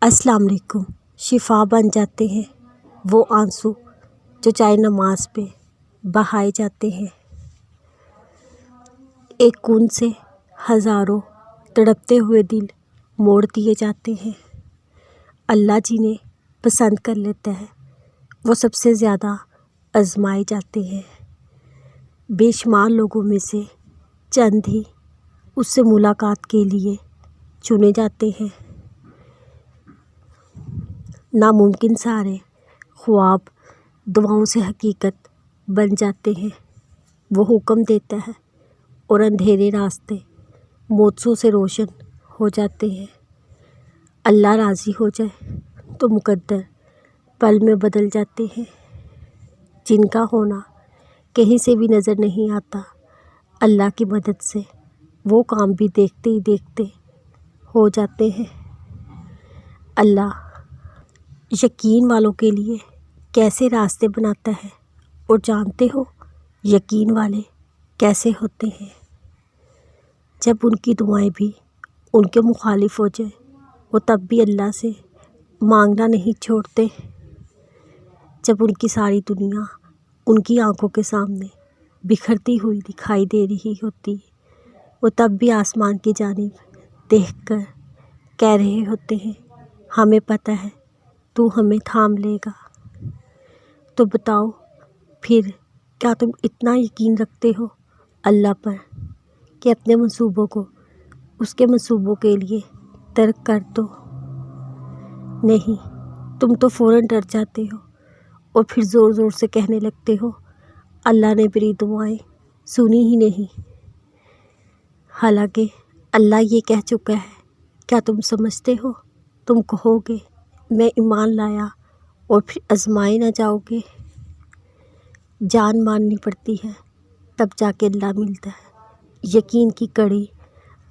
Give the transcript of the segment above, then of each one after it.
السلام علیکم۔ شفا بن جاتے ہیں وہ آنسو جو چاہے نماز پہ بہائے جاتے ہیں۔ ایک کون سے ہزاروں تڑپتے ہوئے دل موڑ دیے جاتے ہیں۔ اللہ جنہیں پسند کر لیتا ہے وہ سب سے زیادہ آزمائے جاتے ہیں۔ بے شمار لوگوں میں سے چند ہی اس سے ملاقات کے لیے چنے جاتے ہیں۔ ناممکن سارے خواب دعاؤں سے حقیقت بن جاتے ہیں۔ وہ حکم دیتا ہے اور اندھیرے راستے موجوں سے روشن ہو جاتے ہیں۔ اللہ راضی ہو جائے تو مقدر پل میں بدل جاتے ہیں۔ جن کا ہونا کہیں سے بھی نظر نہیں آتا، اللہ کی مدد سے وہ کام بھی دیکھتے ہی دیکھتے ہو جاتے ہیں۔ اللہ یقین والوں کے لیے کیسے راستے بناتا ہے، اور جانتے ہو یقین والے کیسے ہوتے ہیں؟ جب ان کی دعائیں بھی ان کے مخالف ہو جائیں وہ تب بھی اللہ سے مانگنا نہیں چھوڑتے۔ جب ان کی ساری دنیا ان کی آنکھوں کے سامنے بکھرتی ہوئی دکھائی دے رہی ہوتی وہ تب بھی آسمان کی جانب دیکھ کر کہہ رہے ہوتے ہیں، ہمیں پتہ ہے تو ہمیں تھام لے گا۔ تو بتاؤ پھر کیا تم اتنا یقین رکھتے ہو اللہ پر کہ اپنے منصوبوں کو اس کے منصوبوں کے لیے ترک کر دو؟ نہیں، تم تو فوراً ڈر جاتے ہو اور پھر زور زور سے کہنے لگتے ہو اللہ نے میری دعائیں سنی ہی نہیں۔ حالانکہ اللہ یہ کہہ چکا ہے، کیا تم سمجھتے ہو تم کہو گے میں ایمان لایا اور پھر آزمائے نہ جاؤ گے؟ جان ماننی پڑتی ہے تب جا کے اللہ ملتا ہے۔ یقین کی کڑی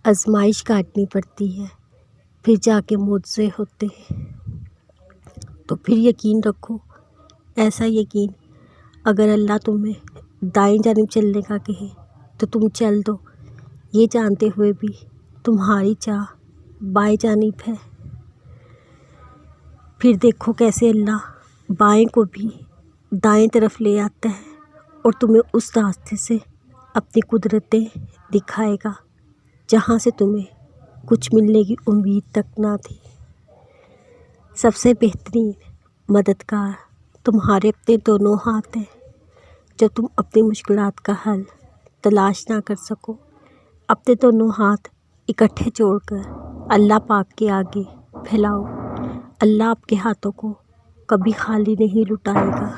آزمائش کاٹنی پڑتی ہے پھر جا کے معجزے ہوتے ہیں۔ تو پھر یقین رکھو، ایسا یقین اگر اللہ تمہیں دائیں جانب چلنے کا کہے تو تم چل دو، یہ جانتے ہوئے بھی تمہاری چاہ بائیں جانب ہے۔ پھر دیکھو کیسے اللہ بائیں کو بھی دائیں طرف لے آتا ہے اور تمہیں اس راستے سے اپنی قدرتیں دکھائے گا جہاں سے تمہیں کچھ ملنے کی امید تک نہ تھی۔ سب سے بہترین مددگار تمہارے اپنے دونوں ہاتھ ہیں۔ جب تم اپنی مشکلات کا حل تلاش نہ کر سکو، اپنے دونوں ہاتھ اکٹھے جوڑ کر اللہ پاک کے آگے پھیلاؤ۔ اللہ آپ کے ہاتھوں کو کبھی خالی نہیں لوٹائے گا۔